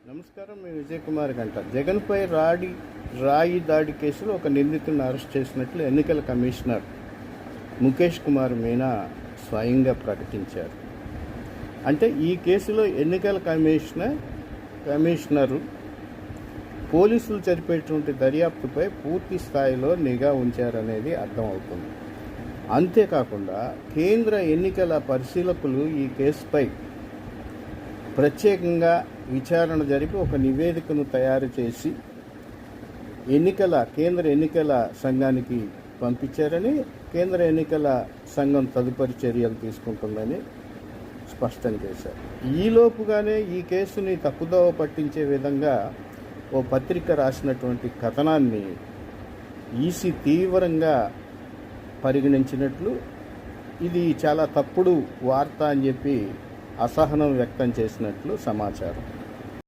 నమస్కారం. మేము విజయ్ కుమార్ గంట. జగన్పై రాయి దాడి కేసులో ఒక నిందితుడిని అరెస్ట్ చేసినట్లు ఎన్నికల కమిషనర్ ముఖేష్ కుమార్ మీనా స్వయంగా ప్రకటించారు. అంటే ఈ కేసులో ఎన్నికల కమిషనరు పోలీసులు జరిపేటువంటి దర్యాప్తుపై పూర్తి స్థాయిలో నిఘా ఉంచారనేది అర్థమవుతుంది. అంతేకాకుండా కేంద్ర ఎన్నికల పరిశీలకులు ఈ కేసుపై ప్రత్యేకంగా విచారణ జరిపి ఒక నివేదికను తయారు చేసి కేంద్ర ఎన్నికల సంఘానికి పంపించారని, కేంద్ర ఎన్నికల సంఘం తదుపరి చర్యలు తీసుకుంటుందని స్పష్టం చేశారు. ఈలోపుగానే ఈ కేసుని తప్పుదోవ పట్టించే విధంగా ఓ పత్రిక రాసినటువంటి కథనాన్ని ఈసీ తీవ్రంగా పరిగణించినట్లు, ఇది చాలా తప్పుడు వార్త అని చెప్పి అసహనం వ్యక్తం చేసినట్లు సమాచారం.